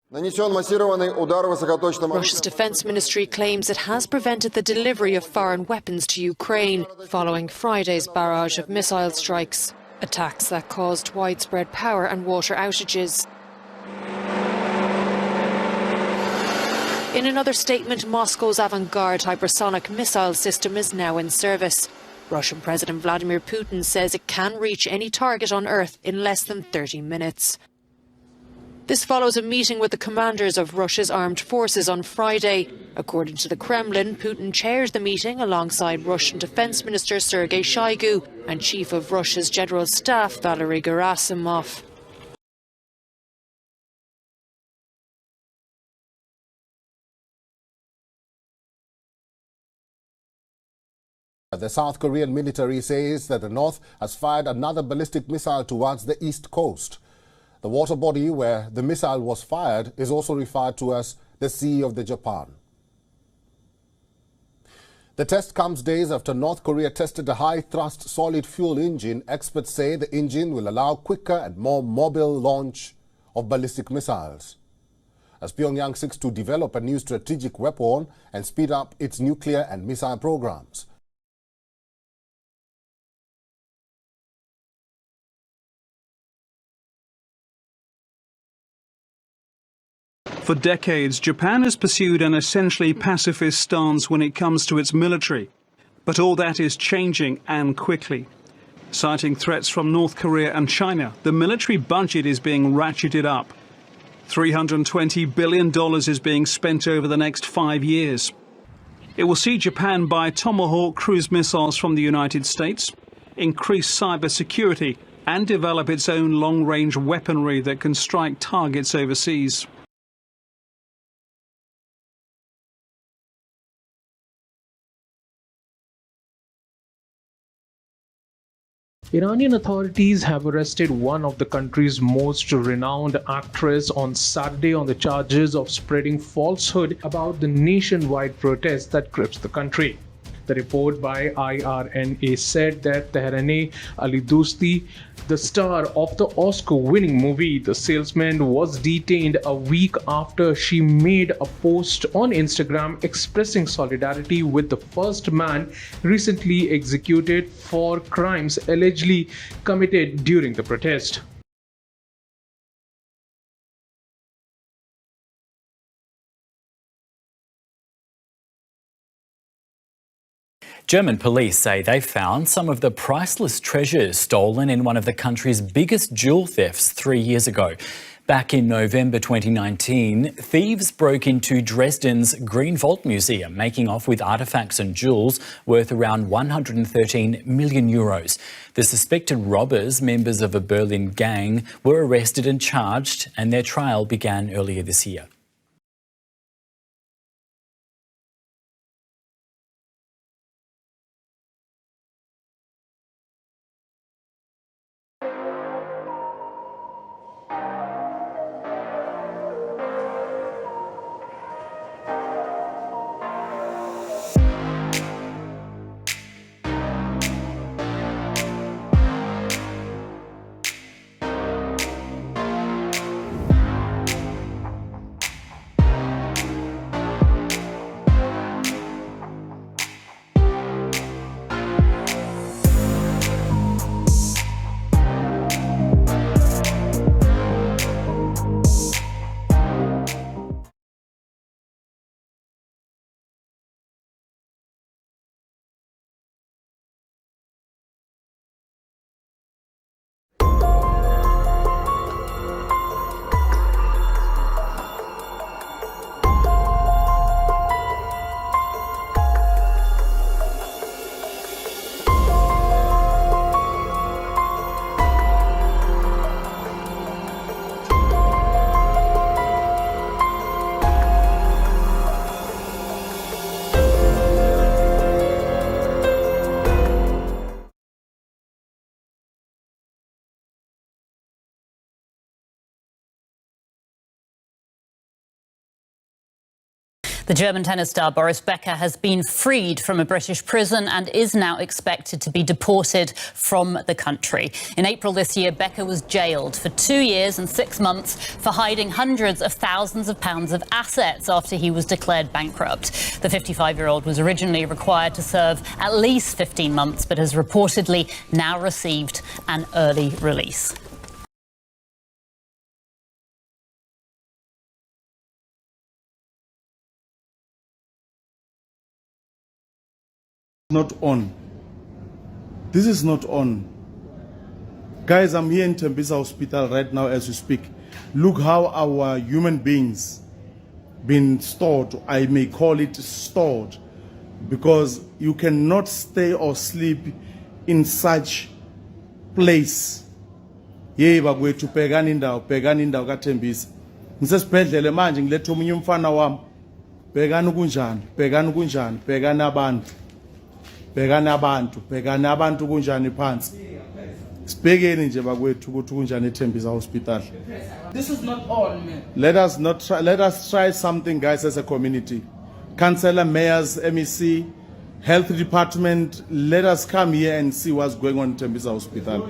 Russia's defense ministry claims it has prevented the delivery of foreign weapons to Ukraine following Friday's barrage of missile strikes, attacks that caused widespread power and water outages. In another statement, Moscow's Vanguard hypersonic missile system is now in service. Russian President Vladimir Putin says it can reach any target on Earth in less than 30 minutes. This follows a meeting with the commanders of Russia's armed forces on Friday. According to the Kremlin, Putin chairs the meeting alongside Russian Defense Minister Sergei Shoigu and Chief of Russia's General Staff Valery Gerasimov. The South Korean military says that the North has fired another ballistic missile towards the east coast. The water body where the missile was fired is also referred to as the Sea of the Japan. The test comes days after North Korea tested a high-thrust solid fuel engine. Experts say the engine will allow quicker and more mobile launch of ballistic missiles. As Pyongyang seeks to develop a new strategic weapon and speed up its nuclear and missile programs. For decades, Japan has pursued an essentially pacifist stance when it comes to its military. But all that is changing, and quickly. Citing threats from North Korea and China, the military budget is being ratcheted up. $320 billion is being spent over the next 5 years. It will see Japan buy Tomahawk cruise missiles from the United States, increase cyber security, and develop its own long-range weaponry that can strike targets overseas. Iranian authorities have arrested one of the country's most renowned actress on Saturday on the charges of spreading falsehood about the nationwide protest that grips the country. The report by IRNA said that Taraneh Alidoosti, the star of the Oscar-winning movie The Salesman, was detained a week after she made a post on Instagram expressing solidarity with the first man recently executed for crimes allegedly committed during the protest. German police say they've found some of the priceless treasures stolen in one of the country's biggest jewel thefts 3 years ago. Back in November 2019, thieves broke into Dresden's Green Vault Museum, making off with artefacts and jewels worth around 113 million euros. The suspected robbers, members of a Berlin gang, were arrested and charged, and their trial began earlier this year. The German tennis star Boris Becker has been freed from a British prison and is now expected to be deported from the country. In April this year, Becker was jailed for 2 years and 6 months for hiding hundreds of thousands of pounds of assets after he was declared bankrupt. The 55-year-old was originally required to serve at least 15 months, but has reportedly now received an early release. Not on. This is not on. Guys, I'm here in Tembisa Hospital right now as we speak. Look how our human beings been stored. I may call it stored, because you cannot stay or sleep in such place. Yeba kwethu bhekani indawo kaThembisa. Ngisesibhedlele manje ngilethe omunye umfana wami. Bhekani kunjani, bhekani kunjani, bhekani abantu. Bhekani abantu kunjani phansi. Sibhekeni nje bakwethu ukuthi kunjani eThembisa Hospital. This is not on, man. Let us try something, guys, as a community. Councillor, mayors, MEC, health department, let us come here and see what's going on in Tembisa Hospital.